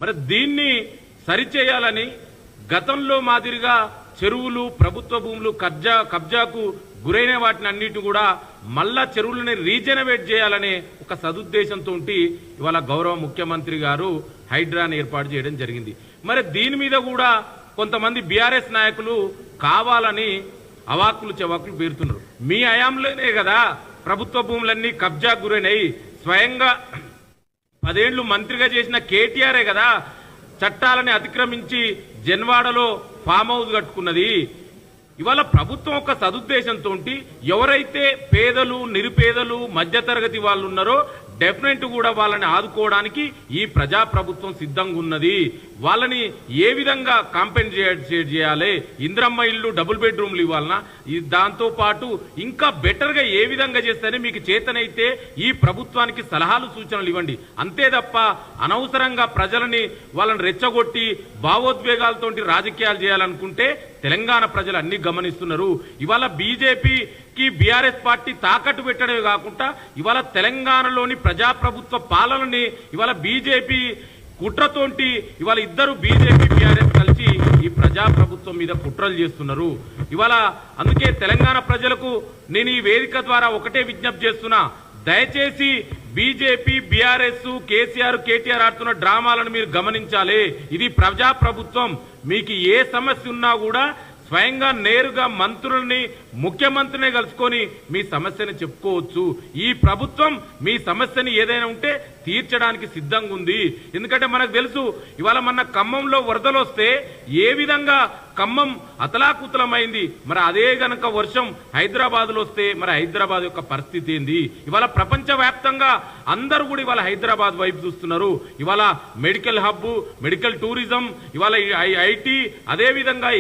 మరి దీన్ని సరిచేయాలని గతంలో మాదిరిగా చెరువులు ప్రభుత్వ భూములు కబ్జాకు గురైన వాటిని అన్నిటి కూడా మళ్ళా చెరువులని రీజనరేట్ చేయాలనే ఒక సదుద్దేశంతో ఇవాళ గౌరవ ముఖ్యమంత్రి గారు హైడ్రాను ఏర్పాటు చేయడం జరిగింది. మరి దీని మీద కూడా కొంతమంది బీఆర్ఎస్ నాయకులు కావాలని అవాకులు చెవాకులు పేరుతున్నారు. మీ హయాంలోనే కదా ప్రభుత్వ భూములన్నీ కబ్జా గురైనాయి. స్వయంగా 10 ఏళ్లు మంత్రిగా చేసిన కేటీఆరే కదా చట్టాలని అతిక్రమించి జన్వాడలో ఫామ్ హౌస్ కట్టుకున్నది. ఇవాళ ప్రభుత్వం ఒక సదుద్దేశంతో ఎవరైతే పేదలు నిరుపేదలు మధ్యతరగతి వాళ్ళు ఉన్నారో డెఫినెట్ కూడా వాళ్ళని ఆదుకోవడానికి ఈ ప్రజాప్రభుత్వం సిద్ధంగా ఉన్నది. వాళ్ళని ఏ విధంగా కాంపెన్సేట్ చేయాలి, ఇంద్రమ్మ ఇల్లు డబుల్ బెడ్రూమ్లు ఇవ్వాలన్నా, దాంతో పాటు ఇంకా బెటర్ గా ఏ విధంగా చేస్తేనే మీకు చేతనైతే ఈ ప్రభుత్వానికి సలహాలు సూచనలు ఇవ్వండి. అంతే తప్ప అనవసరంగా ప్రజలని వాళ్ళని రెచ్చగొట్టి భావోద్వేగాలతో రాజకీయాలు చేయాలనుకుంటే తెలంగాణ ప్రజలు అన్ని గమనిస్తున్నారు. ఇవాళ బీజేపీకి బీఆర్ఎస్ పార్టీ తాకట్టు పెట్టడమే కాకుండా ఇవాళ తెలంగాణలోని ప్రజాప్రభుత్వ పాలనని ఇవాళ బీజేపీ కుట్రతోంటి ఇవాళ ఇద్దరు బీజేపీ బీఆర్ఎస్ కలిసి ఈ ప్రజాప్రభుత్వం మీద కుట్రలు చేస్తున్నారు. ఇవాళ అందుకే తెలంగాణ ప్రజలకు నేను ఈ వేదిక ద్వారా ఒకటే విజ్ఞప్తి చేస్తున్నా, దయచేసి బీజేపీ బీఆర్ఎస్ కేసీఆర్ ఆడుతున్న డ్రామాలను మీరు గమనించాలి. ఇది ప్రజాప్రభుత్వం. మీకు ఏ సమస్య ఉన్నా కూడా స్వయంగా నేరుగా మంత్రుల్ని ముఖ్యమంత్రిని కలుసుకొని మీ సమస్యని చెప్పుకోవచ్చు. ఈ ప్రభుత్వం మీ సమస్యని ఏదైనా ఉంటే తీర్చడానికి సిద్ధంగా ఉంది. ఎందుకంటే మనకు తెలుసు ఇవాళ మన ఖమ్మంలో వరదలు వస్తే ఏ విధంగా ఖమ్మం అతలాకుతలమైంది. మరి అదే గనక వర్షం హైదరాబాద్ లో వస్తే మరి హైదరాబాద్ యొక్క పరిస్థితి ఏంది? ఇవాళ ప్రపంచ వ్యాప్తంగా అందరూ కూడా ఇవాళ హైదరాబాద్ వైపు చూస్తున్నారు. ఇవాళ మెడికల్ హబ్, మెడికల్ టూరిజం, ఇవాళ ఐటీ, అదే విధంగా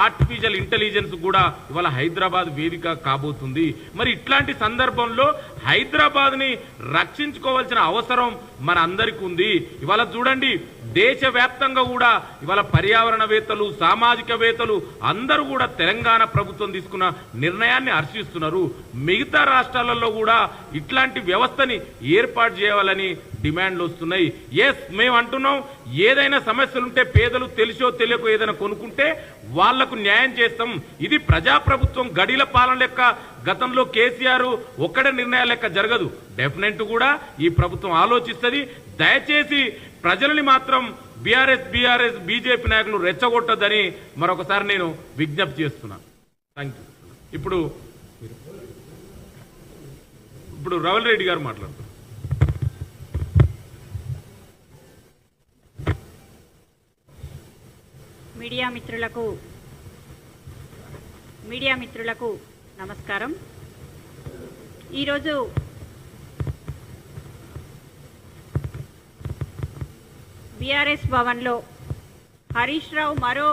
ఆర్టిఫిషియల్ ఇంటెలిజెన్స్ కూడా ఇవాళ హైదరాబాద్ వేదిక కాబోతుంది. మరి ఇట్లాంటి సందర్భంలో హైదరాబాద్ ని రక్షించుకోవాల్సిన అవసరం మన అందరికీ ఉంది. ఇవాళ చూడండి దేశవ్యాప్తంగా కూడా ఇవాళ పర్యావరణవేత్తలు సామాజికవేత్తలు అందరూ కూడా తెలంగాణ ప్రభుత్వం తీసుకున్న నిర్ణయాన్ని హర్షిస్తున్నారు. మిగతా రాష్ట్రాలలో కూడా ఇట్లాంటి వ్యవస్థని ఏర్పాటు చేయాలని డిమాండ్లు వస్తున్నాయి. ఎస్, మేము అంటున్నాం ఏదైనా సమస్యలుంటే పేదలు తెలిసో తెలియకో ఏదైనా కొనుక్కుంటే వాళ్లకు న్యాయం చేస్తాం. ఇది ప్రజాప్రభుత్వం గడిల పాలన లెక్క గతంలో కేసీఆర్ ఒక్కడే నిర్ణయాల లెక్క జరగదు. డెఫినెట్ కూడా ఈ ప్రభుత్వం ఆలోచిస్తుంది. దయచేసి ప్రజలని మాత్రం బీఆర్ఎస్ బీజేపీ నాయకులు రెచ్చగొట్టొద్దని మరొకసారి నేను విజ్ఞప్తి చేస్తున్నాను. Thank you. ఇప్పుడు రవల్ రెడ్డి గారు మాట్లాడుతున్నారు. మీడియా మిత్రులకు నమస్కారం. ఈరోజు బీఆర్ఎస్ భవన్లో హరీష్ రావు మరో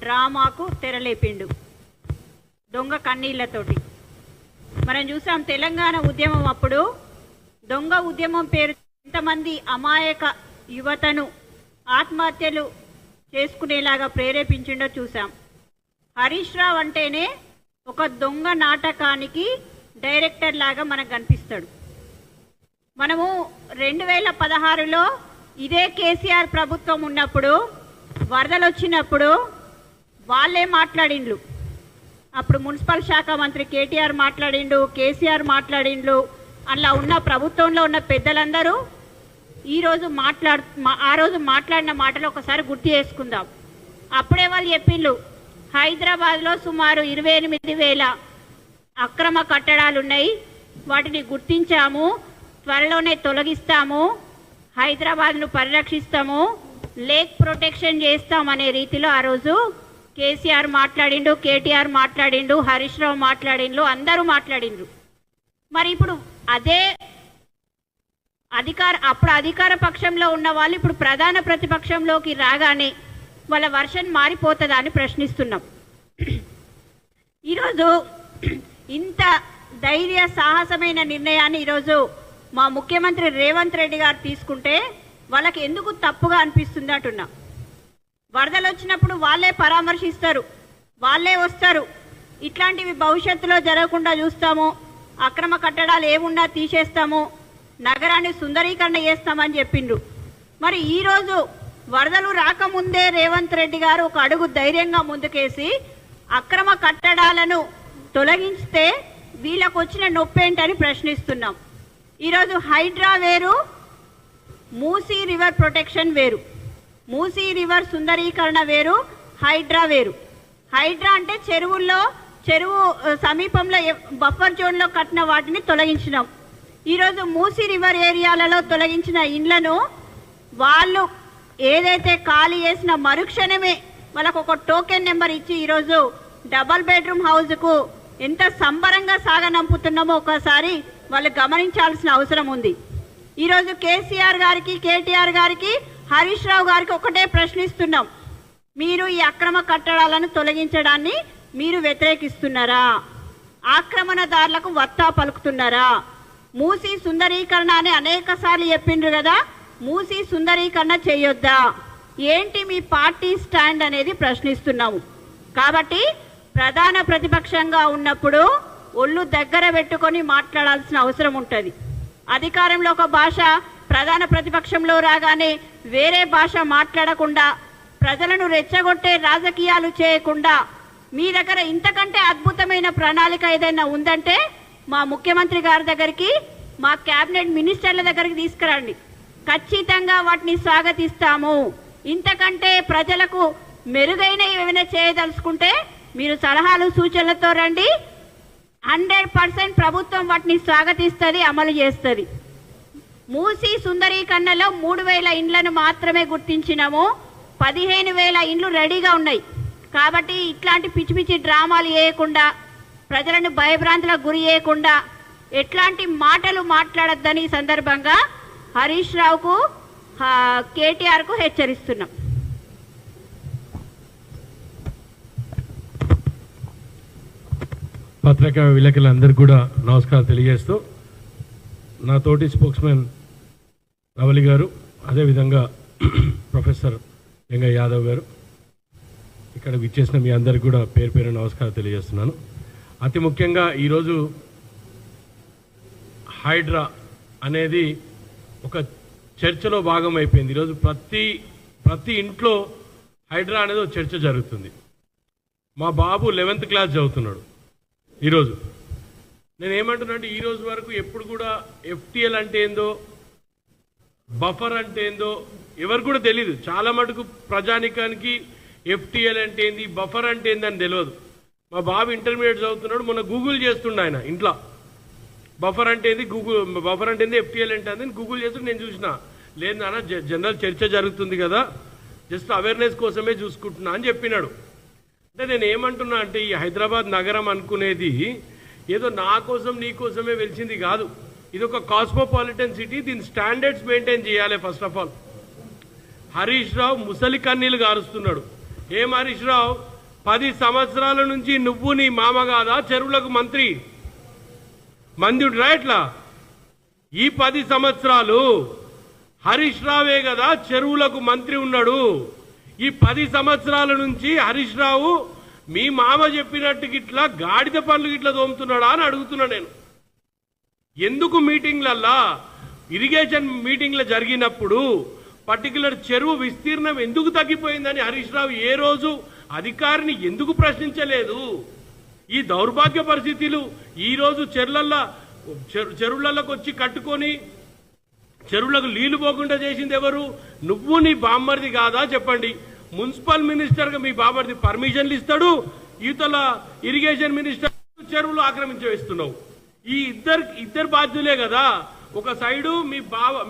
డ్రామాకు తెరలేపిండు దొంగ కన్నీళ్లతోటి. మనం చూసాం తెలంగాణ ఉద్యమం అప్పుడు దొంగ ఉద్యమం పేరు ఎంతమంది అమాయక యువతను ఆత్మహత్యలు చేసుకునేలాగా ప్రేరేపించిండో చూసాం. హరీష్ రావు అంటేనే ఒక దొంగ నాటకానికి డైరెక్టర్ లాగా మనకు కనిపిస్తాడు. మనము 2016లో ఇదే కేసీఆర్ ప్రభుత్వం ఉన్నప్పుడు వరదలు వచ్చినప్పుడు వాళ్ళే మాట్లాడిండ్లు. అప్పుడు మున్సిపల్ శాఖ మంత్రి కేటీఆర్ మాట్లాడిండు, కేసీఆర్ మాట్లాడిండ్లు. అలా ఉన్న ప్రభుత్వంలో ఉన్న పెద్దలందరూ ఆ రోజు మాట్లాడిన మాటలు ఒకసారి గుర్తు చేసుకుందాం. అప్పుడే వాళ్ళు చెప్పిండ్రు హైదరాబాద్లో సుమారు 28,000 అక్రమ కట్టడాలున్నాయి, వాటిని గుర్తించాము, త్వరలోనే తొలగిస్తాము, హైదరాబాద్ను పరిరక్షిస్తాము, లేక్ ప్రొటెక్షన్ చేస్తామనే రీతిలో ఆ రోజు కేసీఆర్ మాట్లాడిండు, కేటీఆర్ మాట్లాడిండు, హరీష్ రావు మాట్లాడిండ్రు, అందరూ మాట్లాడిండ్రు. మరి ఇప్పుడు అదే అప్పుడు అధికార పక్షంలో ఉన్న వాళ్ళు ఇప్పుడు ప్రధాన ప్రతిపక్షంలోకి రాగానే వాళ్ళ వర్షన్ మారిపోతుందా అని ప్రశ్నిస్తున్నాం. ఈరోజు ఇంత ధైర్య సాహసమైన నిర్ణయాన్ని ఈరోజు మా ముఖ్యమంత్రి రేవంత్ రెడ్డి గారు తీసుకుంటే వాళ్ళకి ఎందుకు తప్పుగా అనిపిస్తుంది అంటున్నా. వరదలు వచ్చినప్పుడు వాళ్ళే పరామర్శిస్తారు, వాళ్ళే వస్తారు, ఇట్లాంటివి భవిష్యత్తులో జరగకుండా చూస్తాము, అక్రమ కట్టడాలు ఏమున్నా తీసేస్తాము, నగరాన్ని సుందరీకరణ చేస్తామని చెప్పిండ్రు. మరి ఈరోజు వరదలు రాకముందే రేవంత్ రెడ్డి గారు ఒక అడుగు ధైర్యంగా ముందుకేసి అక్రమ కట్టడాలను తొలగిస్తే వీళ్ళకు వచ్చిన నొప్పేంటని ప్రశ్నిస్తున్నాం. ఈరోజు హైడ్రా వేరు, మూసీ రివర్ ప్రొటెక్షన్ వేరు. మూసీ రివర్ సుందరీకరణ వేరు, హైడ్రా వేరు. హైడ్రా అంటే చెరువు సమీపంలో బఫర్ జోన్లో కట్టిన వాటిని తొలగించినాం. ఈరోజు మూసీ రివర్ ఏరియాలలో తొలగించిన ఇండ్లను వాళ్ళు ఏదైతే ఖాళీ చేసిన మరుక్షణమే వాళ్ళకు ఒక టోకెన్ నెంబర్ ఇచ్చి ఈరోజు డబల్ బెడ్రూమ్ హౌస్కు ఎంత సంబరంగా సాగనంపుతున్నామో ఒకసారి వాళ్ళు గమనించాల్సిన అవసరం ఉంది. ఈరోజు కేసీఆర్ గారికి, కేటీఆర్ గారికి, హరీష్ రావు గారికి ఒకటే ప్రశ్నిస్తున్నాం. మీరు ఈ అక్రమ కట్టడాలను తొలగించడాన్ని మీరు వ్యతిరేకిస్తున్నారా? ఆక్రమణదారులకు వత్తా పలుకుతున్నారా? మూసీ సుందరీకరణ అని అనేక సార్లు చెప్పిండ్రు కదా, మూసీ సుందరీకరణ చేయొద్దా? ఏంటి మీ పార్టీ స్టాండ్ అనేది ప్రశ్నిస్తున్నాము. కాబట్టి ప్రధాన ప్రతిపక్షంగా ఉన్నప్పుడు ఒళ్ళు దగ్గర పెట్టుకొని మాట్లాడాల్సిన అవసరం ఉంటుంది. అధికారంలో ఒక భాష, ప్రధాన ప్రతిపక్షంలో రాగానే వేరే భాష మాట్లాడకుండా, ప్రజలను రెచ్చగొట్టే రాజకీయాలు చేయకుండా, మీ దగ్గర ఇంతకంటే అద్భుతమైన ప్రణాళిక ఏదైనా ఉందంటే మా ముఖ్యమంత్రి గారి దగ్గరికి, మా క్యాబినెట్ మినిస్టర్ల దగ్గరికి తీసుకురండి. ఖచ్చితంగా వాటిని స్వాగతిస్తాము. ఇంతకంటే ప్రజలకు మెరుగైన ఏమైనా చేయదలుచుకుంటే మీరు సలహాలు సూచనలతో రండి. 100% ప్రభుత్వం వాటిని స్వాగతిస్తుంది, అమలు చేస్తుంది. మూసీ సుందరీకరణలో 3,000 ఇండ్లను మాత్రమే గుర్తించినాము. 15,000 ఇండ్లు రెడీగా ఉన్నాయి. కాబట్టి ఇట్లాంటి పిచ్చి పిచ్చి డ్రామాలు చేయకుండా, ప్రజలను భయభ్రాంతులకు గురి చేయకుండా ఎట్లాంటి మాటలు మాట్లాడొద్దని ఈ సందర్భంగా హరీష్ రావుకు, కేటీఆర్కు హెచ్చరిస్తున్నాం. పత్రికా విలేకరులందరికీ కూడా నమస్కారం తెలియజేస్తూ, నా తోటి స్పోక్స్మెన్ రవలి గారు, అదేవిధంగా ప్రొఫెసర్ వెంగయ్య యాదవ్ గారు, ఇక్కడ విచ్చేసిన మీ అందరికీ కూడా పేరు పేరు నమస్కారం తెలియజేస్తున్నాను. అతి ముఖ్యంగా ఈరోజు హైడ్రా అనేది ఒక చర్చలో భాగం అయిపోయింది. ఈరోజు ప్రతి ఇంట్లో హైడ్రా అనేది ఒక చర్చ జరుగుతుంది. మా బాబు 11th క్లాస్ చదువుతున్నాడు. ఈరోజు నేను ఏమంటున్నా అంటే, ఈరోజు వరకు ఎప్పుడు కూడా ఎఫ్టీఎల్ అంటే ఏందో, బఫర్ అంటే ఏందో ఎవరు కూడా తెలియదు. చాలా మటుకు ప్రజానికానికి ఎఫ్టీఎల్ అంటే ఏంది, బఫర్ అంటే ఏందని తెలియదు. మా బాబు ఇంటర్మీడియట్ చదువుతున్నాడు. మొన్న గూగుల్ చేస్తుండే ఆయన ఇంట్లో, బఫర్ అంటే ఏంది, బఫర్ అంటే ఏంది, ఎఫ్టీఎల్ అంటే అని గూగుల్ చేస్తుంటే నేను చూసిన. లేదు నాన్న, జనరల్ చర్చ జరుగుతుంది కదా, జస్ట్ అవేర్నెస్ కోసమే చూసుకుంటున్నా అని చెప్పినాడు. అంటే నేను ఏమంటున్నా అంటే, ఈ హైదరాబాద్ నగరం అనుకునేది ఏదో నా కోసం నీ కోసమే వెలిచింది కాదు. ఇది ఒక కాస్మోపాలిటన్ సిటీ. దీని స్టాండర్డ్స్ మెయింటైన్ చేయాలి. First of all Harish Rao ముసలి కన్నీళ్ళు గారుస్తున్నాడు. ఏం హరీష్ రావు, 10 సంవత్సరాల నుంచి నువ్వు నీ మామ కాదా చెరువులకు మంత్రి? మందుడు రా ఇట్లా. ఈ 10 సంవత్సరాలు హరీష్ రావే కదా చెరువులకు మంత్రి ఉన్నాడు. ఈ 10 సంవత్సరాల నుంచి హరీష్ రావు మీ మామ చెప్పినట్టు గిట్లా గాడిద పనులు గిట్లా తోముతున్నాడా అని అడుగుతున్నా నేను. ఎందుకు మీటింగ్లల్లా, ఇరిగేషన్ మీటింగ్లు జరిగినప్పుడు పర్టికులర్ చెరువు విస్తీర్ణం ఎందుకు తగ్గిపోయిందని హరీష్ రావు ఏ రోజు అధికారిని ఎందుకు ప్రశ్నించలేదు? ఈ దౌర్భాగ్య పరిస్థితులు ఈ రోజు చెరువులలోకి వచ్చి కట్టుకొని చెరువులకు నీళ్లు పోకుండా చేసింది ఎవరు? నువ్వు నీ బామ్మర్ది కాదా చెప్పండి. మున్సిపల్ మినిస్టర్గా మీ బామ్మర్ది పర్మిషన్లు ఇస్తాడు, ఈతల ఇరిగేషన్ మినిస్టర్ చెరువులు ఆక్రమించేస్తున్నావు. ఈ ఇద్దరు బాధ్యులే కదా. ఒక సైడు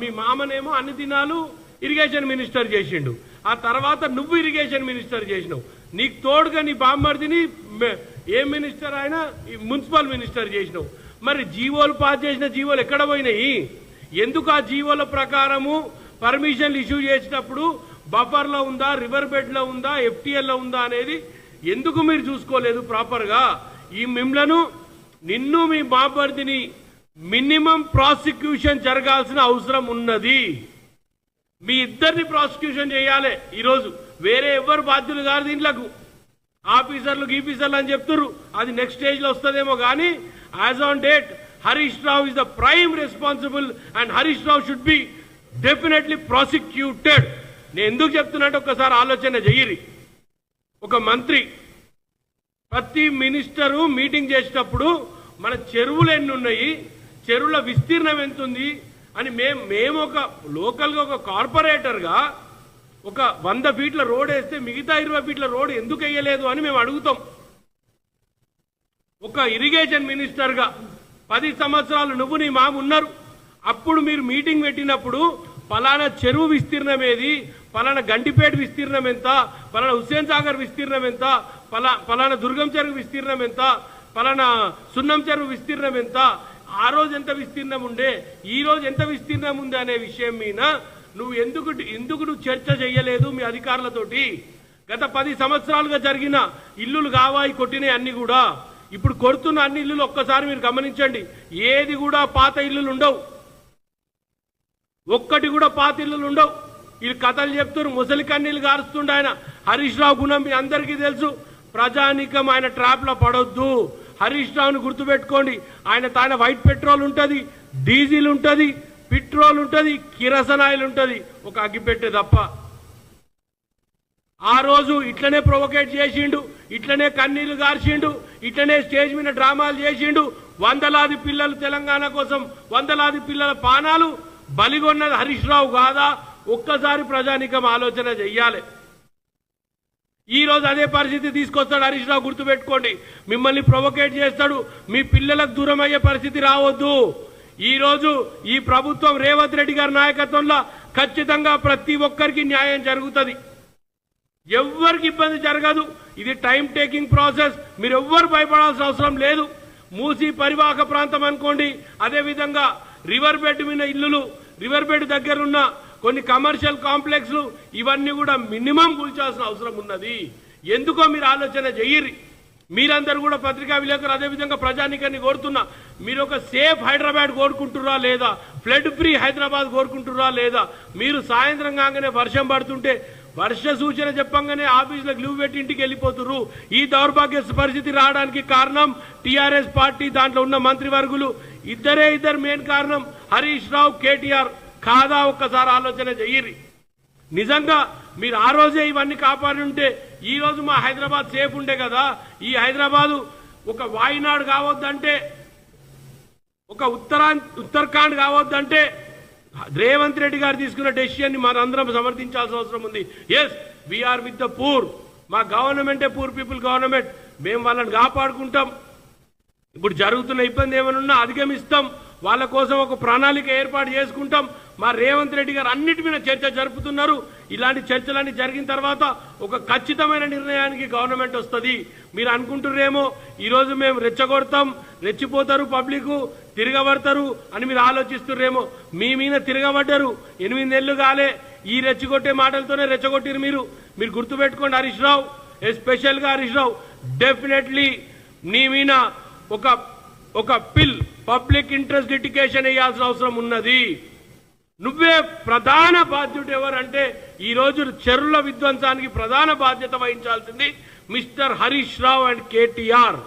మీ మామనేమో అన్ని దినాలు ఇరిగేషన్ మినిస్టర్ చేసిండు, ఆ తర్వాత నువ్వు ఇరిగేషన్ మినిస్టర్ చేసినావు. నీకు తోడుగా నీ బామ్మర్దిని ఏ మినిస్టర్ అయినా మున్సిపల్ మినిస్టర్ చేసినావు. మరి జీవోలు పాస్ చేసిన జీవోలు ఎక్కడ పోయినాయి? ఎందుకు ఆ జీవోల ప్రకారము పర్మిషన్లు ఇష్యూ చేసినప్పుడు బఫర్లో ఉందా, రివర్ బెడ్లో ఉందా, ఎఫ్టీఎల్లో ఉందా అనేది ఎందుకు మీరు చూసుకోలేదు ప్రాపర్గా? ఈ నిన్ను మీ బామ్మర్దిని మినిమం ప్రాసిక్యూషన్ జరగాల్సిన అవసరం ఉన్నది. మీ ఇద్దరిని ప్రాసిక్యూషన్ చేయాలి ఈరోజు. వేరే ఎవరు బాధ్యులు కాదు దీంట్లకు. ఆఫీసర్లు అని చెప్తున్నారు, అది నెక్స్ట్ స్టేజ్లో వస్తుందేమో. కానీ as on date Harish Rao is the prime responsible and Harish Rao should be definitely prosecuted. నేను ఎందుకు చెప్తున్నట్టు ఒక్కసారి ఆలోచన చెయ్యిరి. ఒక మంత్రి ప్రతి మినిస్టరు మీటింగ్ చేసేటప్పుడు మన చెరువులు ఎన్ని ఉన్నాయి, చెరువుల విస్తీర్ణం ఎంత ఉంది అని మేము ఒక లోకల్గా ఒక కార్పొరేటర్గా ఒక 100 ఫీట్ల రోడ్ వేస్తే మిగతా 20 ఫీట్ల రోడ్ ఎందుకు వేయలేదు అని మేము అడుగుతాం. ఒక ఇరిగేషన్ మినిస్టర్గా 10 సంవత్సరాలు నువ్వు నీ మామ ఉన్నారు. అప్పుడు మీరు మీటింగ్ పెట్టినప్పుడు పలానా చెరువు విస్తీర్ణం ఏది, పలానా గండిపేట విస్తీర్ణం ఎంత, పలానా హుస్సేన్ సాగర్ విస్తీర్ణం ఎంత, పలానా దుర్గం చెరువు విస్తీర్ణం ఎంత, పలానా సున్నం చెరువు విస్తీర్ణం ఎంత, ఆ రోజు ఎంత విస్తీర్ణం ఉండే, ఈ రోజు ఎంత విస్తీర్ణం ఉంది అనే విషయం మీద నువ్వు ఎందుకు చర్చ చేయలేదు మీ అధికారులతోటి? గత 10 సంవత్సరాలుగా జరిగిన ఇల్లులు కావాయి కొట్టినాయి అన్ని కూడా. ఇప్పుడు కొడుతున్న అన్ని ఇల్లులు ఒక్కసారి మీరు గమనించండి, ఏది కూడా పాత ఇల్లులు ఉండవు, ఒక్కటి కూడా పాత ఇల్లులు ఉండవు. వీళ్ళు కథలు చెప్తున్నారు, ముసలి కన్నీళ్ళు గారుస్తుండే ఆయన. హరీష్ రావు గుణం మీ అందరికీ తెలుసు. ప్రజానికం ఆయన ట్రాప్ లో పడొద్దు. హరీష్ రావుని గుర్తుపెట్టుకోండి. ఆయన వైట్ పెట్రోల్ ఉంటుంది, డీజిల్ ఉంటుంది, పెట్రోల్ ఉంటుంది, కిరసనాయిల్ ఉంటుంది, ఒక అగ్గిపెట్టే తప్ప. ఆ రోజు ఇట్లనే ప్రొవోకేట్ చేసిండు, ఇట్లనే కన్నీళ్లు గార్చిండు, ఇట్లనే స్టేజ్ మీద డ్రామాలు చేసిండు. వందలాది పిల్లలు తెలంగాణ కోసం, వందలాది పిల్లల పానాలు బలిగొన్నది హరీష్ రావు కాదా? ఒక్కసారి ప్రజానికం ఆలోచన చెయ్యాలి. ఈ రోజు అదే పరిస్థితి తీసుకొస్తాడు హరీష్ రావు, గుర్తుపెట్టుకోండి. మిమ్మల్ని ప్రొవోకేట్ చేస్తాడు, మీ పిల్లలకు దూరం అయ్యే పరిస్థితి రావద్దు. ఈ రోజు ఈ ప్రభుత్వం రేవంత్ రెడ్డి గారి నాయకత్వంలో ఖచ్చితంగా ప్రతి ఒక్కరికి న్యాయం జరుగుతుంది, ఎవ్వరికి ఇబ్బంది జరగదు. ఇది టైం టేకింగ్ ప్రాసెస్, మీరు ఎవ్వరు భయపడాల్సిన అవసరం లేదు. మూసీ పరివాహక ప్రాంతం అనుకోండి, అదేవిధంగా రివర్ బెడ్ మీద ఇల్లులు, రివర్ బెడ్ దగ్గర ఉన్న కొన్ని కమర్షియల్ కాంప్లెక్స్లు, ఇవన్నీ కూడా మినిమం కూల్చాల్సిన అవసరం ఉన్నది. ఎందుకో మీరు ఆలోచన చెయ్యిరి. మీరందరూ కూడా పత్రికా విలేకరులు అదేవిధంగా ప్రజానికాన్ని కోరుతున్నా, మీరు ఒక సేఫ్ హైదరాబాద్ కోరుకుంటురా లేదా, ఫ్లడ్ ఫ్రీ హైదరాబాద్ కోరుకుంటురా లేదా? మీరు సాయంత్రం కాగానే వర్షం పడుతుంటే వర్ష సూచన చెప్పంగానే ఆఫీసులకు లీవ్ పెట్టి ఇంటికి వెళ్ళిపోతున్నారు. ఈ దౌర్భాగ్య పరిస్థితి రావడానికి కారణం టీఆర్ఎస్ పార్టీ, దాంట్లో ఉన్న మంత్రివర్గులు ఇద్దరు మెయిన్ కారణం. హరీష్ రావు, కేటీఆర్ కాదా? ఒక్కసారి ఆలోచన చెయ్యిరి. నిజంగా మీరు ఆ రోజే ఇవన్నీ కాపాడి ఉంటే ఈ రోజు మా హైదరాబాద్ సేఫ్ ఉండే కదా. ఈ హైదరాబాదు ఒక వాయినాడు కావద్దంటే, ఒక ఉత్తరాఖండ్ కావద్దంటే రేవంత్ రెడ్డి గారు తీసుకున్న డెసిషన్ ని మనందరం సమర్థించాల్సిన అవసరం ఉంది. Yes, we are with the poor. మా గవర్నమెంటే పూర్ పీపుల్ గవర్నమెంట్. మేము వాళ్ళని కాపాడుకుంటాం. ఇప్పుడు జరుగుతున్న ఇబ్బంది ఏమైనా అధిగమిస్తాం, వాళ్ళ కోసం ఒక ప్రణాళిక ఏర్పాటు చేసుకుంటాం. మా రేవంత్ రెడ్డి గారు అన్నిటి మీద చర్చ జరుపుతున్నారు. ఇలాంటి చర్చలన్నీ జరిగిన తర్వాత ఒక ఖచ్చితమైన నిర్ణయానికి గవర్నమెంట్ వస్తుంది. మీరు అనుకుంటున్నారేమో ఈరోజు మేము రెచ్చగొడతాం, రెచ్చిపోతారు, పబ్లిక్ తిరగబడతారు అని మీరు ఆలోచిస్తున్నారేమో. మీ మీద తిరగబడ్డారు, 8 నెలలు కాలే. ఈ రెచ్చగొట్టే మాటలతోనే రెచ్చగొట్టిరు మీరు గుర్తుపెట్టుకోండి. హరీష్ రావు, ఎస్పెషల్ గా హరీష్ రావు, డెఫినెట్లీ నీ మీద ఒక పిల్ పబ్లిక్ ఇంట్రెస్ట్ లిటిగేషన్ వేయాల్సిన అవసరం ఉన్నది. నువ్వే ప్రధాన బాధ్యుడు. ఎవరంటే ఈ రోజు చెరువుల విధ్వంసానికి ప్రధాన బాధ్యత వహించాల్సింది మిస్టర్ హరీష్ రావు అండ్ కేటీఆర్.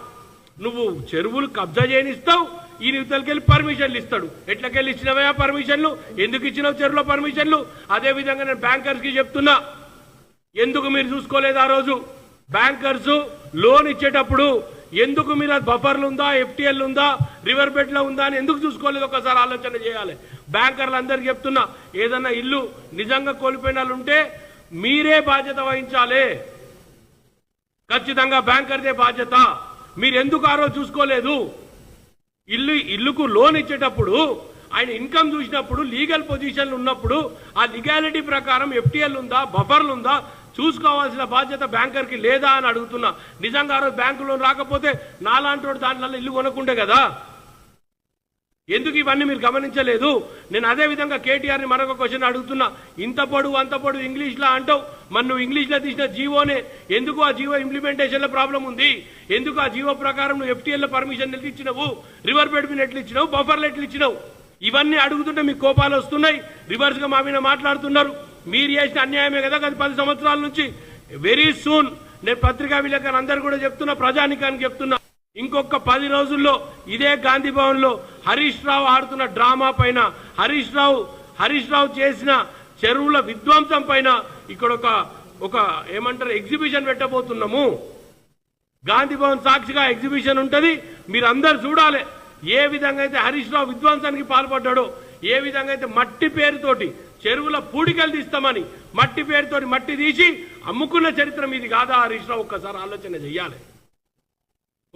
నువ్వు చెరువులు కబ్జా చేయనిస్తావు, ఈ నిధులకెళ్ళి పర్మిషన్లు ఇస్తాడు. ఎట్లకెళ్ళి ఇచ్చినవయా పర్మిషన్లు? ఎందుకు ఇచ్చినావు చెరువుల పర్మిషన్లు? అదే విధంగా నేను బ్యాంకర్స్ కి చెప్తున్నా, ఎందుకు మీరు చూసుకోలేదు? ఆ రోజు బ్యాంకర్స్ లోన్ ఇచ్చేటప్పుడు ఎందుకు మీరు బఫర్లు ఉందా, ఎఫ్టీఎల్ ఉందా, రివర్ బెడ్ లో ఉందా అని ఎందుకు చూసుకోలేదు? ఒకసారి ఆలోచన చేయాలి. బ్యాంకర్లు అందరికి చెప్తున్నా, ఏదన్నా ఇల్లు నిజంగా కోల్పోయిన వాళ్ళు ఉంటే మీరే బాధ్యత వహించాలి. ఖచ్చితంగా బ్యాంకర్దే బాధ్యత. మీరు ఎందుకు ఆ రోజు చూసుకోలేదు? ఇల్లుకు లోన్ ఇచ్చేటప్పుడు ఆయన ఇన్కమ్ చూసినప్పుడు, లీగల్ పొజిషన్లు ఉన్నప్పుడు ఆ లీగాలిటీ ప్రకారం ఎఫ్టీఎల్ ఉందా, బఫర్లు ఉందా చూసుకోవాల్సిన బాధ్యత బ్యాంకర్కి లేదా అని అడుగుతున్నా. నిజంగా ఆ రోజు బ్యాంకు లోన్ రాకపోతే నాలాంటి దాంట్లో ఇల్లు కొనకుండే కదా. ఎందుకు ఇవన్నీ మీరు గమనించలేదు? నేను అదే విధంగా కేటీఆర్ ని మరొక క్వశ్చన్ అడుగుతున్నా. ఇంత పొడుగు అంత పొడుగు ఇంగ్లీష్ లో అంటావు, మరి నువ్వు ఇంగ్లీష్ లో తీసిన జీవోనే ఎందుకు ఆ జీవో ఇంప్లిమెంటేషన్ లో ప్రాబ్లం ఉంది? ఎందుకు ఆ జీవో ప్రకారం నువ్వు ఎఫ్టీఎల్ లో పర్మిషన్ ఎట్లు ఇచ్చినావు, రివర్ బెడ్ మీద ఎట్లు ఇచ్చినావు, బఫర్లు ఎట్లు ఇచ్చినావు? ఇవన్నీ అడుగుతుంటే మీకు కోపాలు వస్తున్నాయి, రివర్స్ గా మా మీద మాట్లాడుతున్నారు. మీరు చేసిన అన్యాయమే కదా గత 10 సంవత్సరాల నుంచి. వెరీ సూన్ నేను పత్రికా విలేకరులు అందరూ కూడా చెప్తున్నా, ప్రజానికానికి చెప్తున్నా, ఇంకొక 10 రోజుల్లో ఇదే గాంధీ భవన్ లో హరీష్ రావు ఆడుతున్న డ్రామా పైన, హరీష్ రావు చేసిన చెరువుల విధ్వంసం పైన ఇక్కడ ఒక ఏమంటారు ఎగ్జిబిషన్ పెట్టబోతున్నాము. గాంధీ భవన్ సాక్షిగా ఎగ్జిబిషన్ ఉంటుంది, మీరు అందరు చూడాలి. ఏ విధంగా అయితే హరీష్ రావు విధ్వంసానికి పాల్పడ్డాడో, ఏ విధంగా అయితే మట్టి పేరుతోటి చెరువుల పూడికలు తీస్తామని మట్టి పేరుతోటి మట్టి తీసి అమ్ముకున్న చరిత్ర మీది కాదా హరీష్ రావు? ఒక్కసారి ఆలోచన చెయ్యాలి.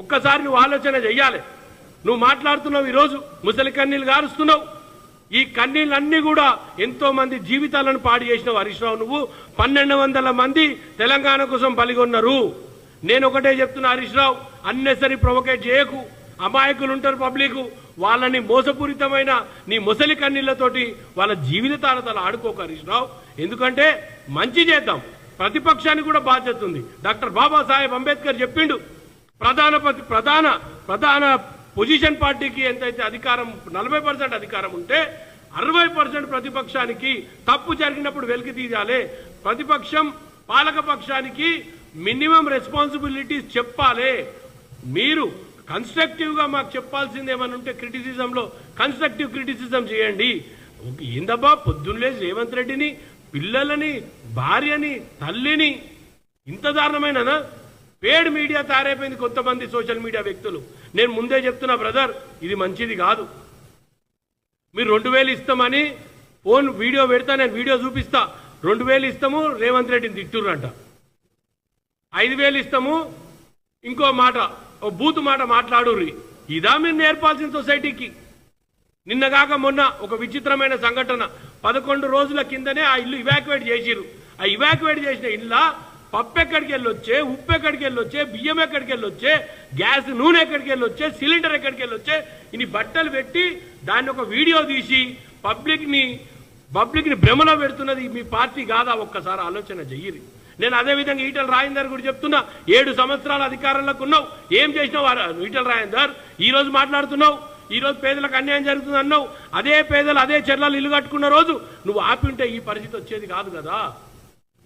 ఒక్కసారి నువ్వు ఆలోచన చెయ్యాలి. నువ్వు మాట్లాడుతున్నావు, ఈరోజు ముసలి కన్నీళ్ళు గారుస్తున్నావు. ఈ కన్నీళ్ళన్నీ కూడా ఎంతో మంది జీవితాలను పాడు చేసినావు హరీష్ రావు. నువ్వు 1200 మంది తెలంగాణ కోసం బలిగొన్నారు. నేను ఒకటే చెప్తున్నా హరీష్ రావు, అన్నెసరీ ప్రొవోకేట్ చేయకు. అమాయకులు ఉంటారు పబ్లిక్, వాళ్ళని మోసపూరితమైన నీ ముసలి కన్నీళ్లతోటి వాళ్ళ జీవితాలతో ఆడుకోక హరీష్ రావు. ఎందుకంటే మంచి చేద్దాం, ప్రతిపక్షానికి కూడా బాధ్యత ఉంది. డాక్టర్ బాబాసాహెబ్ అంబేద్కర్ చెప్పిండు, ప్రధాన పొజిషన్ పార్టీకి ఎంతైతే అధికారం 40% అధికారం ఉంటే 60% ప్రతిపక్షానికి తప్పు జరిగినప్పుడు వెలికి తీయాలి. ప్రతిపక్షం పాలక పక్షానికి మినిమం రెస్పాన్సిబిలిటీస్ చెప్పాలి. మీరు కన్స్ట్రక్టివ్ గా మాకు చెప్పాల్సింది ఏమని ఉంటే క్రిటిసిజంలో కన్స్ట్రక్టివ్ క్రిటిసిజం చేయండి. ఏందబ్బా పొద్దున్నే రేవంత్ రెడ్డిని, పిల్లలని, భార్యని, తల్లిని ఇంత దారుణమైననా? పేడ్ మీడియా తయారైపోయింది కొంతమంది సోషల్ మీడియా వ్యక్తులు. నేను ముందే చెప్తున్నా బ్రదర్, ఇది మంచిది కాదు. మీరు 2000 ఇస్తామని ఫోన్ వీడియో పెడతా, నేను వీడియో చూపిస్తా. 2000 ఇస్తాము రేవంత్ రెడ్డిని తిట్టుర్రంట, 5000 ఇస్తాము ఇంకో మాట, ఓ బూతు మాట మాట్లాడుర్రి. ఇదా మీరు నేర్పాల్సిన సొసైటీకి? నిన్నగాక మొన్న ఒక విచిత్రమైన సంఘటన, 11 రోజుల కిందనే ఆ ఇల్లు ఇవాక్యువేట్ చేసిరు. ఆ ఇవాక్యువేట్ చేసిన ఇళ్ళ పప్పు ఎక్కడికి వెళ్ళొచ్చే, ఉప్పు ఎక్కడికి వెళ్ళొచ్చే, బియ్యం ఎక్కడికి వెళ్ళొచ్చే, గ్యాస్ నూనె ఎక్కడికి వెళ్ళొచ్చే, సిలిండర్ ఎక్కడికి వెళ్ళొచ్చే, ఇన్ని బట్టలు పెట్టి దాన్ని ఒక వీడియో తీసి పబ్లిక్ ని భ్రమలో పెడుతున్నది మీ పార్టీ కాదా? ఒక్కసారి ఆలోచన చెయ్యిరి. నేను అదే విధంగా ఈటల రాజేందర్ కూడా చెప్తున్నా, 7 సంవత్సరాల అధికారంలోకి ఉన్నావు, ఏం చేసినావు ఈటల రాజేందర్? ఈ రోజు మాట్లాడుతున్నావు, ఈ రోజు పేదలకు అన్యాయం జరుగుతుంది అన్నావు. అదే పేదలు అదే చెర్లలో ఇల్లు కట్టుకున్న రోజు నువ్వు ఆపి ఉంటే ఈ పరిస్థితి వచ్చేది కాదు కదా.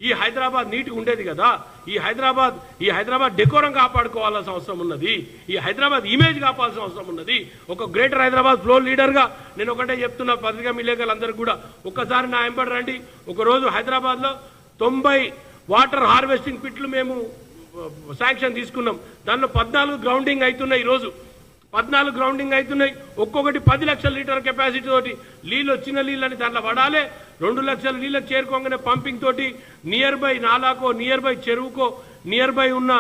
ఈ హైదరాబాద్ నీట్గా ఉండేది కదా. ఈ హైదరాబాద్ డెకోరం కాపాడుకోవాల్సిన అవసరం ఉన్నది. ఈ హైదరాబాద్ ఇమేజ్ కాపాల్సిన అవసరం ఉన్నది. ఒక గ్రేటర్ హైదరాబాద్ ఫ్లోర్ లీడర్గా నేను ఒకటే చెప్తున్నా, పత్రికా విలేకరులందరికీ కూడా ఒక్కసారి నా ఎంబడి రండి. ఒకరోజు హైదరాబాద్లో 90 వాటర్ హార్వెస్టింగ్ పిట్లు మేము శాంక్షన్ తీసుకున్నాం. దానిలో 14 గ్రౌండింగ్ అవుతున్నాయి. ఈరోజు 14 గ్రౌండింగ్ అవుతున్నాయి. ఒక్కొక్కటి 10 లక్షల లీటర్ కెపాసిటీ తోటి నీళ్ళు, వచ్చిన నీళ్ళని దాంట్లో పడాలి. 2 లక్షల నీళ్ళకి చేరుకోగానే పంపింగ్ తోటి నియర్ బై నాలాకో, నియర్ బై చెరువుకో, నియర్ బై ఉన్న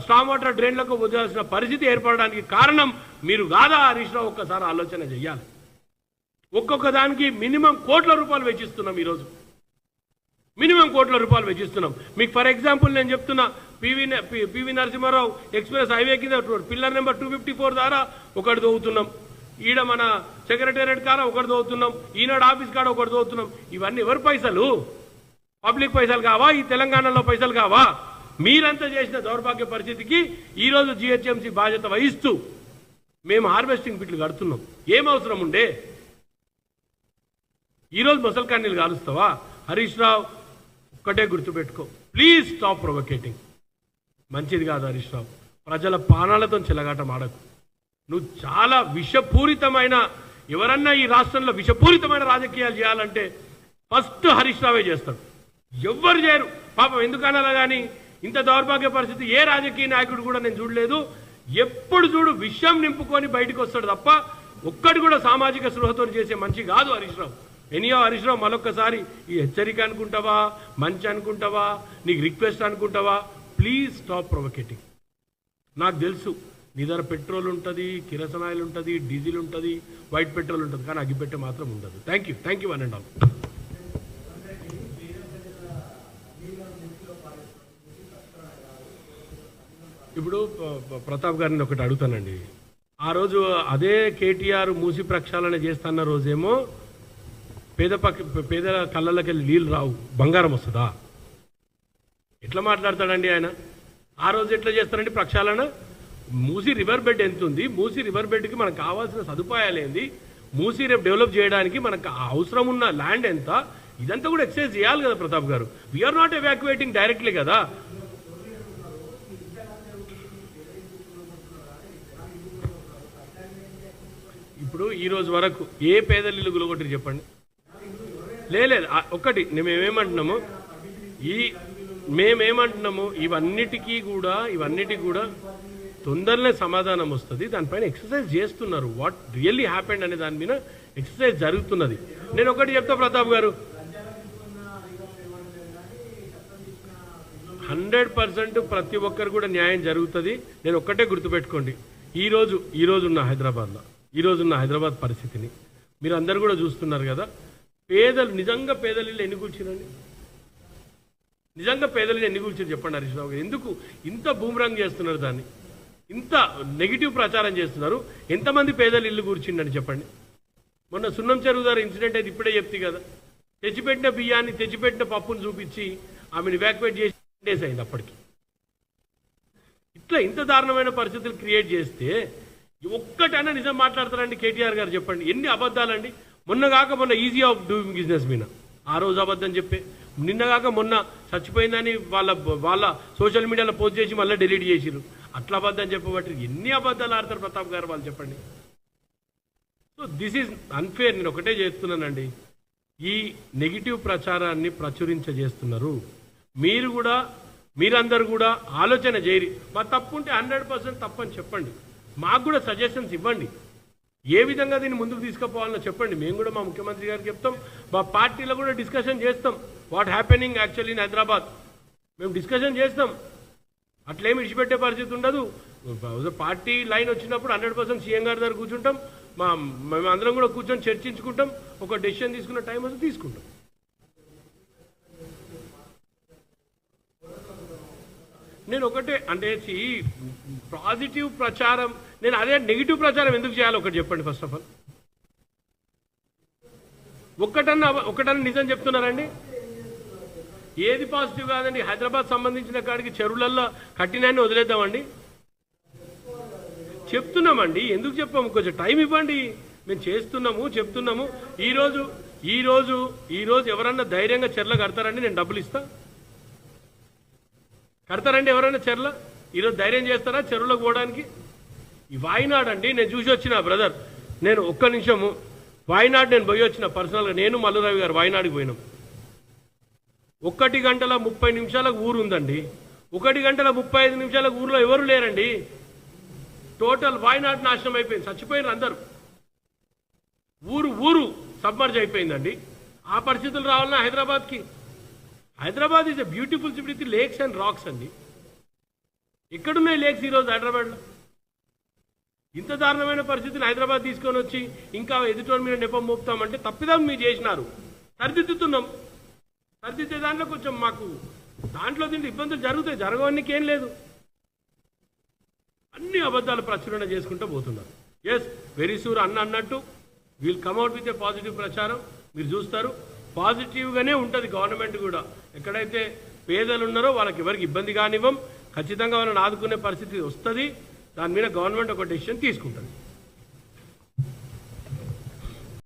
స్టామ్ వాటర్ డ్రైన్లకు వదిలాల్సిన పరిస్థితి ఏర్పడడానికి కారణం మీరు కాదా హరీష్ రావు? ఒక్కసారి ఆలోచన చెయ్యాలి. ఒక్కొక్క దానికి మినిమం కోట్ల రూపాయలు వెచ్చిస్తున్నాం. ఈరోజు మినిమం కోట్ల రూపాయలు వెచ్చిస్తున్నాం. మీకు ఫర్ ఎగ్జాంపుల్ నేను చెప్తున్నా, పివి నరసింహారావు ఎక్స్ప్రెస్ హైవే కింద పిల్లర్ నెంబర్ 254 ద్వారా ఒకటి దోవుతున్నాం. ఈడ మన సెక్రటేరియట్ కాడ ఒకటి దోవుతున్నాం, ఈనాడు ఆఫీస్ కాడ ఒకటి దోవుతున్నాం. ఇవన్నీ ఎవరి పైసలు? పబ్లిక్ పైసలు కావా? ఈ తెలంగాణలో పైసలు కావా? మీరంతా చేసిన దౌర్భాగ్య పరిస్థితికి ఈరోజు జిహెచ్ఎంసీ బాధ్యత వహిస్తూ మేము హార్వెస్టింగ్ పిట్లు కడుతున్నాం. ఏం అవసరం ఉండే? ఈరోజు ముసలి కన్నీళ్ళు కాలుస్తావా? హరీష్ రావు ఒక్కటే గుర్తుపెట్టుకో, ప్లీజ్ స్టాప్ ప్రొవోకేటింగ్. మంచిది కాదు హరీష్ రావు. ప్రజల ప్రాణాలతో చెలగాటం ఆడకు. నువ్వు చాలా విషపూరితమైన, ఎవరన్నా ఈ రాష్ట్రంలో విషపూరితమైన రాజకీయాలు చేయాలంటే ఫస్ట్ హరీష్ రావే చేస్తాడు, ఎవ్వరు చేయరు. పాపం ఎందుకనాలా కానీ ఇంత దౌర్భాగ్య పరిస్థితి ఏ రాజకీయ నాయకుడు కూడా నేను చూడలేదు. ఎప్పుడు చూడు విషయం నింపుకొని బయటకు వస్తాడు తప్ప ఒక్కడు కూడా సామాజిక స్పృహతో చేసే మంచి కాదు హరీష్ రావు. ఎనియో హరీష్ రావు, మరొక్కసారి ఈ హెచ్చరిక అనుకుంటావా, మంచి అనుకుంటావా, నీకు రిక్వెస్ట్ అనుకుంటావా? Please stop provoking. నాకు తెలుసు నీ దగ్గర పెట్రోల్ ఉంటుంది, కిరసనాయిల్ ఉంటుంది, డీజిల్ ఉంటుంది, వైట్ పెట్రోల్ ఉంటుంది, కానీ అగ్గిపెట్టె మాత్రం ఉండదు. Thank you one and all. ఇప్పుడు ప్రతాప్ గారిని ఒకటి అడుగుతానండి. ఆ రోజు అదే కేటీఆర్ మూసి ప్రక్షాళన చేస్తున్న రోజేమో పేదల కళ్ళకి వెళ్ళి నీళ్ళు రావు, బంగారం వస్తుందా? ఎట్లా మాట్లాడతాడండి ఆయన? ఆ రోజు ఎట్లా చేస్తారండి ప్రక్షాళన? మూసీ రివర్ బెడ్ ఎంత ఉంది, మూసీ రివర్ బెడ్కి మనకు కావాల్సిన సదుపాయాలు ఏంది, మూసీ రేపు డెవలప్ చేయడానికి మనకు అవసరం ఉన్న ల్యాండ్ ఎంత, ఇదంతా కూడా ఎక్సైజ్ చేయాలి కదా ప్రతాప్ గారు. వీఆర్ నాట్ ఎవాక్యుయేటింగ్ డైరెక్ట్లీ కదా. ఇప్పుడు ఈ రోజు వరకు ఏ పేదలు ఇల్లు గులగొట్టి చెప్పండి? లేదు, ఒక్కటి మేమేమంటున్నాము, ఈ మేమేమంటున్నాము, ఇవన్నిటికీ కూడా తొందరనే సమాధానం వస్తుంది. దానిపైన ఎక్సర్సైజ్ చేస్తున్నారు. వాట్ రియల్లీ హ్యాపెండ్ అనే దాని మీద ఎక్సర్సైజ్ జరుగుతున్నది. నేను ఒకటి చెప్తా ప్రతాప్ గారు, 100% ప్రతి ఒక్కరు కూడా న్యాయం జరుగుతుంది. నేను ఒక్కటే గుర్తుపెట్టుకోండి, ఈరోజున్న హైదరాబాద్ పరిస్థితిని మీరు అందరు కూడా చూస్తున్నారు కదా. నిజంగా పేదలు ఎన్ని కూర్చురండి, నిజంగా పేదలు ఎన్ని కూర్చుని చెప్పండి హరీష్ రావు గారు. ఎందుకు ఇంత బూమరాంగ్ చేస్తున్నారు, దాన్ని ఇంత నెగిటివ్ ప్రచారం చేస్తున్నారు? ఎంతమంది పేదలు ఇల్లు కూర్చుండని చెప్పండి. మొన్న సున్నం చెరువు ద్వారా ఇన్సిడెంట్ అయితే ఇప్పుడే చెప్తే కదా, తెచ్చిపెట్టిన బియ్యాన్ని తెచ్చిపెట్టిన పప్పును చూపించి ఆమెను ఎవాక్యుయేట్ చేసి డేస్ అయింది అప్పటికి. ఇట్లా ఇంత దారుణమైన పరిస్థితులు క్రియేట్ చేస్తే ఒక్కటైనా నిజం మాట్లాడతారండి కేటీఆర్ గారు? చెప్పండి, ఎన్ని అబద్ధాలండి. మొన్న ఈజీ ఆఫ్ డూయింగ్ బిజినెస్ మీద ఆ రోజు అబద్ధం చెప్పే, నిన్నగాక మొన్న చచ్చిపోయిందని వాళ్ళ సోషల్ మీడియాలో పోస్ట్ చేసి మళ్ళీ డిలీట్ చేసిరు. అట్లా అబద్ధం చెప్పబట్టి ఎన్ని అబద్ధాలు ఆడతారు ప్రతాప్ గారు వాళ్ళు? చెప్పండి. So this is unfair. నేను ఒకటే చేస్తున్నానండి, ఈ నెగిటివ్ ప్రచారాన్ని ప్రచురించేస్తున్నారు. మీరందరూ కూడా ఆలోచన చేయరి. మా తప్పు ఉంటే 100% తప్పని చెప్పండి. మాకు కూడా సజెషన్స్ ఇవ్వండి, ఏ విధంగా దీన్ని ముందుకు తీసుకుపోవాలో చెప్పండి. మేము కూడా మా ముఖ్యమంత్రి గారికి చెప్తాం, మా పార్టీలో కూడా డిస్కషన్ చేస్తాం. What happening actually in Hyderabad మేము డిస్కషన్ చేస్తాం. అట్లేమి విడిచిపెట్టే పరిస్థితి ఉండదు. పార్టీ లైన్ వచ్చినప్పుడు 100% సీఎం గారి దగ్గర కూర్చుంటాం. మేము అందరం కూడా కూర్చొని చర్చించుకుంటాం. ఒక డెసిషన్ తీసుకున్న టైం వస్తే తీసుకుంటాం. నేను ఒకటే అంటే పాజిటివ్ ప్రచారం, నేను అదే నెగిటివ్ ప్రచారం ఎందుకు చేయాలి ఒకటి చెప్పండి. ఫస్ట్ ఆఫ్ ఆల్ ఒకటన్నా నిజం చెప్తున్నారండి? ఏది పాజిటివ్ కాదండి? హైదరాబాద్ సంబంధించిన కాడికి చెరువులలో కట్టినాన్ని వదిలేద్దామండి? చెప్తున్నామండి, ఎందుకు చెప్పాము? కొంచెం టైం ఇవ్వండి. మేము చెప్తున్నాము. ఈ రోజు ఎవరన్నా ధైర్యంగా చెర్ల కడతారండి? నేను డబ్బులు ఇస్తా. కడతారండి ఎవరైనా చెర్ల? ఈరోజు ధైర్యం చేస్తారా చెరువులోకి పోవడానికి? ఈ వాయినాడ్ అండి, నేను చూసి వచ్చిన బ్రదర్, నేను ఒక్క నిమిషము వాయినాడ్ నేను పోయి వచ్చిన పర్సనల్గా. నేను మల్లురావి గారు వాయినాడికి పోయినాం. 1 గంటల 30 నిమిషాలకు ఊరు ఉందండి. 1 గంటల 35 నిమిషాలకు ఊర్లో ఎవరు లేరండి. టోటల్ వాయినాడ్ నాశనం అయిపోయింది, చచ్చిపోయినారు అందరూ. ఊరు సబ్మర్జ్ అయిపోయిందండి. ఆ పరిస్థితులు రావాలన్నా హైదరాబాద్కి? Hyderabad is a beautiful city with lakes and rocks అండి. ఎక్కడున్నాయి లేక్స్ ఈరోజు హైదరాబాద్లో? ఇంత దారుణమైన పరిస్థితిని హైదరాబాద్ తీసుకొని వచ్చి ఇంకా ఎదుటోని మీద నెపం మోపుతామంటే తప్పిదం మీరు చేసినారు. సరిదిద్దుతున్నాం. సరిదిద్దే దాంట్లో కొంచెం మాకు దాంట్లో దీంట్లో ఇబ్బందులు జరుగుతాయి, జరగవడానికి ఏం లేదు. అన్ని అబద్ధాలు ప్రచురణ చేసుకుంటూ పోతున్నారు. ఎస్, వెరీ షూర్ అన్నట్టు వీల్ కమ్అట్ విత్ ఏ పాజిటివ్ ప్రచారం. మీరు చూస్తారు, పాజిటివ్గానే ఉంటుంది గవర్నమెంట్ కూడా. ఎక్కడైతే పేదలు ఉన్నారో వాళ్ళకి ఎవరికి ఇబ్బంది కానివ్వం. ఖచ్చితంగా వాళ్ళని ఆదుకునే పరిస్థితి వస్తుంది. దాని మీద గవర్నమెంట్ ఒక డెసిషన్ తీసుకుంటుంది.